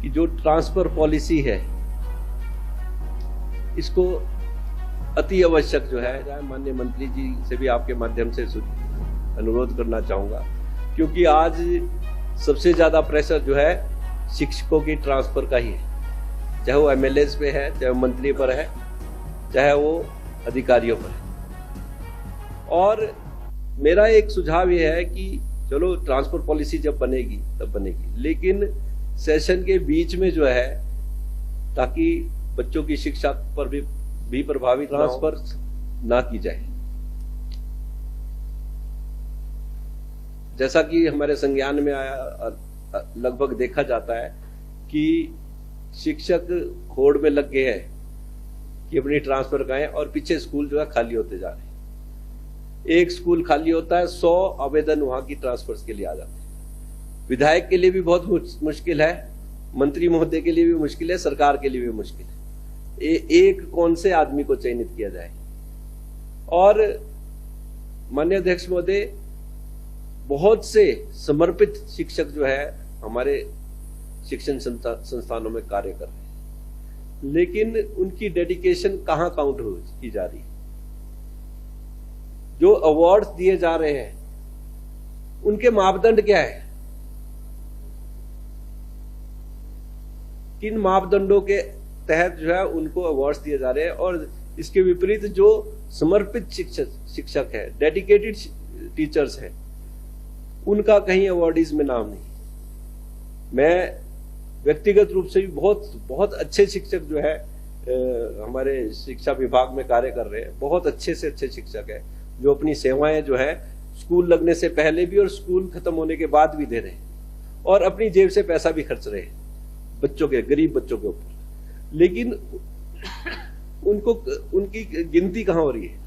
कि जो transfer policy है इसको अति आवश्यक जो है, माननीय मंत्री जी से भी आपके माध्यम से अनुरोध करना चाहूंगा, क्योंकि आज सबसे ज्यादा प्रेशर जो है शिक्षकों की ट्रांसफर का ही है, चाहे वो एमएलएस पे है, चाहे वो मंत्री पर है, चाहे वो अधिकारियों पर है। और मेरा एक सुझाव ये है कि चलो ट्रांसफर पॉलिसी जब बनेगी तब बनेगी, लेकिन सेशन के बीच में जो है, ताकि बच्चों की शिक्षा पर भी प्रभावित ट्रांसफर ना की जाए। जैसा कि हमारे संज्ञान में आया, लगभग देखा जाता है कि शिक्षक होड़ में लग गए हैं कि अपनी ट्रांसफर कराएं और पीछे स्कूल जो है खाली होते जा रहे हैं। एक स्कूल खाली होता है, 100 आवेदन वहां की ट्रांसफर के लिए आ जाते हैं। विधायक के लिए भी बहुत मुश्किल है, मंत्री महोदय के लिए भी मुश्किल है, सरकार के लिए भी मुश्किल है। एक कौन से आदमी को चयनित किया जाए। और माननीय अध्यक्ष महोदय, बहुत से समर्पित शिक्षक जो है हमारे शिक्षण संस्थानों में कार्य कर रहे हैं, लेकिन उनकी डेडिकेशन कहां काउंट की जा रही है। जो अवार्ड्स दिए जा रहे हैं उनके मापदंड क्या है, किन मापदंडों के तहत जो है उनको अवार्ड्स दिए जा रहे हैं। और इसके विपरीत जो समर्पित शिक्षक है, डेडिकेटेड टीचर्स हैं, उनका कहीं अवार्डीज में नाम नहीं। मैं व्यक्तिगत रूप से भी बहुत अच्छे शिक्षक जो है हमारे शिक्षा विभाग में कार्य कर रहे हैं, बहुत अच्छे से अच्छे शिक्षक है जो अपनी सेवाएं जो है स्कूल लगने से पहले भी और स्कूल खत्म होने के बाद भी दे रहे हैं और अपनी जेब से पैसा भी खर्च रहे हैं बच्चों के, गरीब बच्चों के ऊपर। लेकिन उनकी गिनती कहां हो रही है।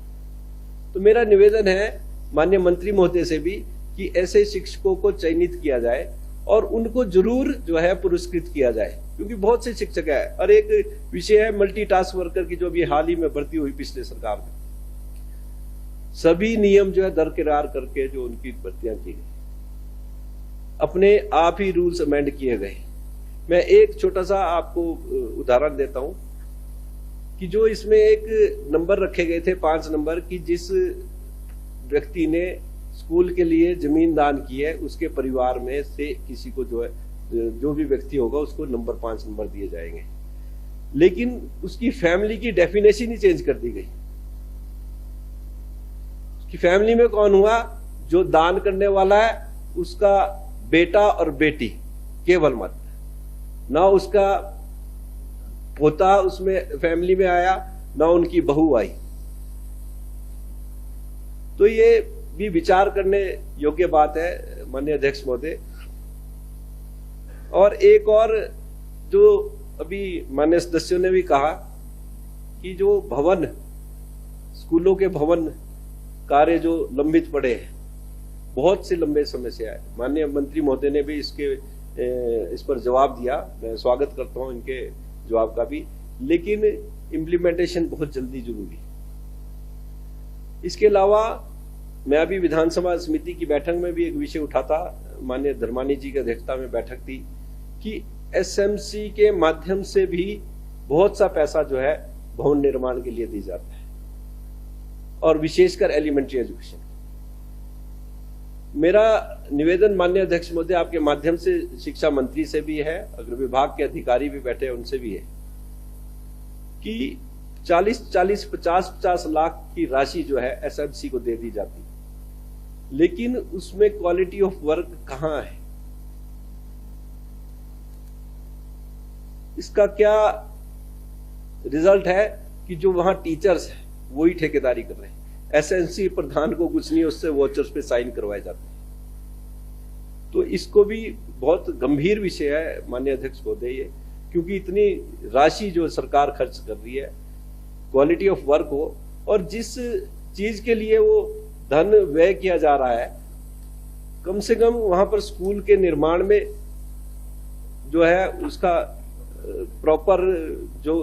तो मेरा निवेदन है माननीय मंत्री महोदय से भी कि ऐसे शिक्षकों को चयनित किया जाए और उनको जरूर जो है पुरस्कृत किया जाए, क्योंकि बहुत से शिक्षक है। और एक विषय है मल्टीटास्क वर्कर की, जो अभी हाल ही में भर्ती हुई पिछले सरकार में, सभी नियम जो है दरकिरार करके जो उनकी भर्तियां की गई, अपने आप ही रूल्स अमेंड किए गए। मैं एक छोटा सा आपको उदाहरण देता हूं कि जो इसमें एक नंबर रखे गए थे, 5 नंबर, कि जिस व्यक्ति ने स्कूल के लिए जमीन दान की है उसके परिवार में से किसी को जो है, जो भी व्यक्ति होगा उसको 5 नंबर दिए जाएंगे। लेकिन उसकी फैमिली की डेफिनेशन ही चेंज कर दी गई। उसकी फैमिली में कौन हुआ, जो दान करने वाला है उसका बेटा और बेटी केवल मत, ना उसका पोता उसमें फैमिली में आया, ना उनकी बहू आई। तो ये भी विचार करने योग्य बात है माननीय अध्यक्ष महोदय। और एक और जो अभी माननीय सदस्यों ने भी कहा कि जो भवन, स्कूलों के भवन कार्य जो लंबित पड़े हैं, बहुत से लंबे समय से आए, माननीय मंत्री महोदय ने भी इस पर जवाब दिया। मैं स्वागत करता हूं इनके जवाब का भी, लेकिन इम्प्लीमेंटेशन बहुत जल्दी जरूरी है। इसके अलावा मैं अभी विधानसभा समिति की बैठक में भी एक विषय उठा था, माननीय धर्मानी जी की अध्यक्षता में बैठक थी, कि एसएमसी के माध्यम से भी बहुत सा पैसा जो है भवन निर्माण के लिए दी जाता है, और विशेषकर एलिमेंट्री एजुकेशन। मेरा निवेदन माननीय अध्यक्ष महोदय आपके माध्यम से शिक्षा मंत्री से भी है, अगर विभाग के अधिकारी भी बैठे हैं उनसे भी है, कि 40-50 लाख की राशि जो है एसएमसी को दे दी जाती है, लेकिन उसमें क्वालिटी ऑफ वर्क कहां है, इसका क्या रिजल्ट है कि जो वहां टीचर्स हैं वही ठेकेदारी कर रहे हैं। एसएमसी प्रधान को कुछ नहीं, उससे वोचर्स पे साइन करवाए जाते हैं। तो इसको भी बहुत गंभीर विषय है माननीय अध्यक्ष महोदय ये, क्योंकि इतनी राशि जो सरकार खर्च कर रही है, क्वालिटी ऑफ वर्क हो, और जिस चीज के लिए वो धन व्यय किया जा रहा है, कम से कम वहां पर स्कूल के निर्माण में जो है उसका प्रॉपर जो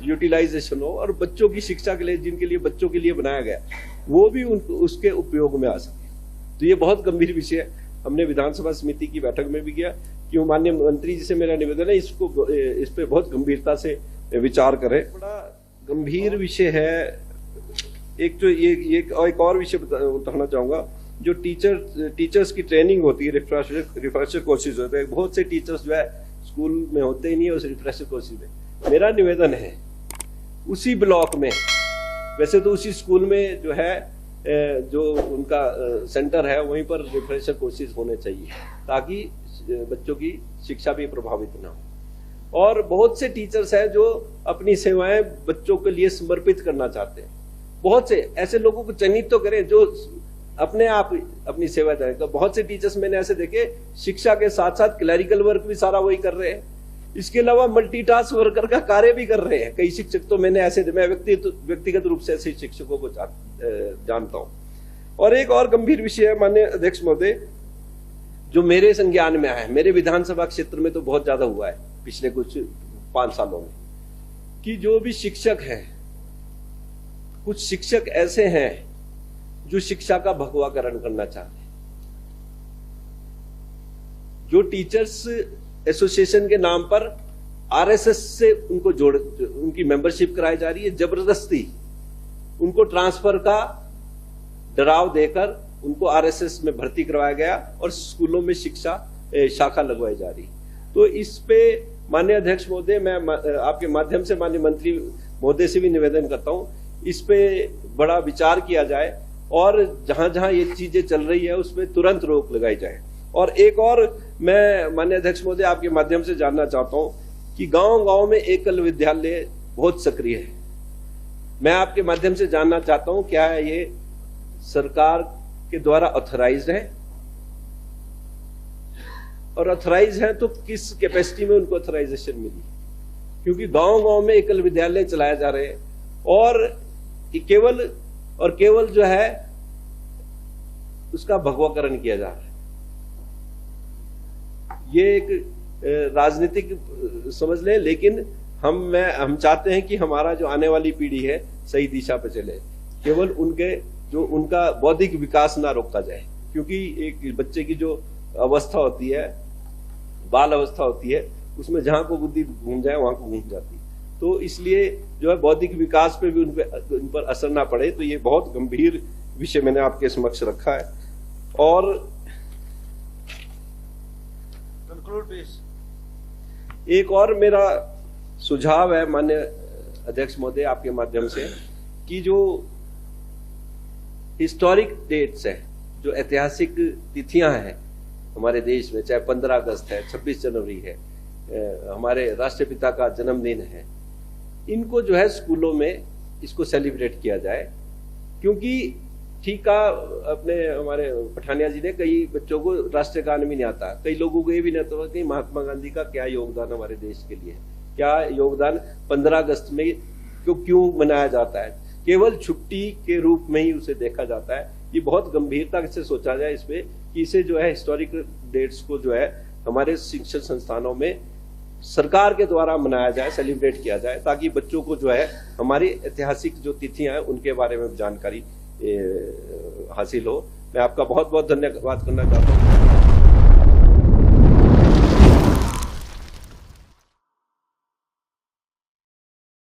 यूटिलाइजेशन हो, और बच्चों की शिक्षा के लिए, जिनके लिए बच्चों के लिए बनाया गया, वो भी उसके उपयोग में आ सके। तो ये बहुत गंभीर विषय है। हमने विधानसभा समिति की बैठक में भी किया कि माननीय मंत्री जी से मेरा निवेदन है इस पे बहुत गंभीरता से विचार करें। बड़ा गंभीर विषय है। एक तो ये एक और विषय बताना चाहूंगा, जो टीचर्स की ट्रेनिंग होती है, रिफ्रेशर कोर्सेज होते हैं। बहुत से टीचर्स जो है स्कूल में होते ही नहीं है उस रिफ्रेशर कोर्सेज में। मेरा निवेदन है उसी ब्लॉक में, वैसे तो उसी स्कूल में जो है जो उनका सेंटर है वहीं पर रिफ्रेशर कोर्सेज होने चाहिए, ताकि बच्चों की शिक्षा भी प्रभावित ना हो। और बहुत से टीचर्स हैं जो अपनी सेवाएं बच्चों के लिए समर्पित करना चाहते हैं। बहुत से ऐसे लोगों को चयनित तो करें जो अपने आप अपनी सेवा दें। तो बहुत से टीचर्स मैंने ऐसे देखे, शिक्षा के साथ साथ क्लरिकल वर्क भी सारा वही कर रहे हैं, इसके अलावा मल्टीटास्क वर्कर का कार्य भी कर रहे हैं। कई शिक्षक तो मैंने ऐसे, मैं व्यक्तिगत रूप से ऐसे शिक्षकों को जानता हूं। और एक और गंभीर विषय है माननीय अध्यक्ष महोदय, जो मेरे संज्ञान में आया है, मेरे विधानसभा क्षेत्र में तो बहुत ज्यादा हुआ है पिछले कुछ 5 सालों में, कि जो भी शिक्षक हैं, कुछ शिक्षक ऐसे हैं जो शिक्षा का भगवाकरण करना चाहते हैं। जो टीचर्स एसोसिएशन के नाम पर आरएसएस से उनको उनकी मेंबरशिप कराई जा रही है, जबरदस्ती उनको ट्रांसफर का डराव देकर उनको आरएसएस में भर्ती करवाया गया और स्कूलों में शिक्षा शाखा लगवाई जा रही। तो इस पे माननीय अध्यक्ष महोदय, मैं आपके माध्यम से माननीय मंत्री महोदय से भी निवेदन करता हूं, इस पे बड़ा विचार किया जाए और जहां जहां ये चीजें चल रही है उस पर तुरंत रोक लगाई जाए। और एक और मैं माननीय अध्यक्ष महोदय आपके माध्यम से जानना चाहता हूं कि गांव-गांव में एकल विद्यालय बहुत सक्रिय है। मैं आपके माध्यम से जानना चाहता हूं, क्या ये सरकार के द्वारा ऑथराइज्ड है? और ऑथराइज है तो किस कैपेसिटी में उनको ऑथराइजेशन मिली? क्योंकि गांव-गांव में एकल विद्यालय चलाए जा रहे हैं और केवल जो है उसका भगवाकरण किया जा रहा है। ये एक राजनीतिक समझ लें, लेकिन हम चाहते हैं कि हमारा जो आने वाली पीढ़ी है सही दिशा पे चले। केवल उनका बौद्धिक विकास ना रोका जाए, क्योंकि एक बच्चे की जो अवस्था होती है, बाल अवस्था होती है, उसमें जहां को बुद्धि घूम जाए वहां को घूम जाती है। तो इसलिए जो है बौद्धिक विकास पे भी उन पर असर ना पड़े। तो ये बहुत गंभीर विषय मैंने आपके समक्ष रखा है। और एक और मेरा सुझाव है माननीय अध्यक्ष महोदय आपके माध्यम से, कि जो हिस्टोरिक डेट्स है, जो ऐतिहासिक तिथियां हैं हमारे देश में, चाहे 15 अगस्त है, 26 जनवरी है, हमारे राष्ट्रपिता का जन्मदिन है, इनको जो है स्कूलों में इसको सेलिब्रेट किया जाए। क्योंकि ठीक कहा अपने हमारे पठानिया जी ने, कई बच्चों को राष्ट्रगान भी नहीं आता, कई लोगों को ये भी नहीं आता कि महात्मा गांधी का क्या योगदान हमारे देश के लिए, क्या योगदान 15 अगस्त में क्यों मनाया जाता है। केवल छुट्टी के रूप में ही उसे देखा जाता है। ये बहुत गंभीरता से सोचा जाए इस पे, कि इसे जो है हिस्टोरिक डेट्स को जो है हमारे शिक्षण संस्थानों में सरकार के द्वारा मनाया जाए, सेलिब्रेट किया जाए, ताकि बच्चों को जो है हमारी ऐतिहासिक जो तिथियां हैं उनके बारे में जानकारी हासिल हो। मैं आपका बहुत बहुत धन्यवाद करना चाहता हूँ।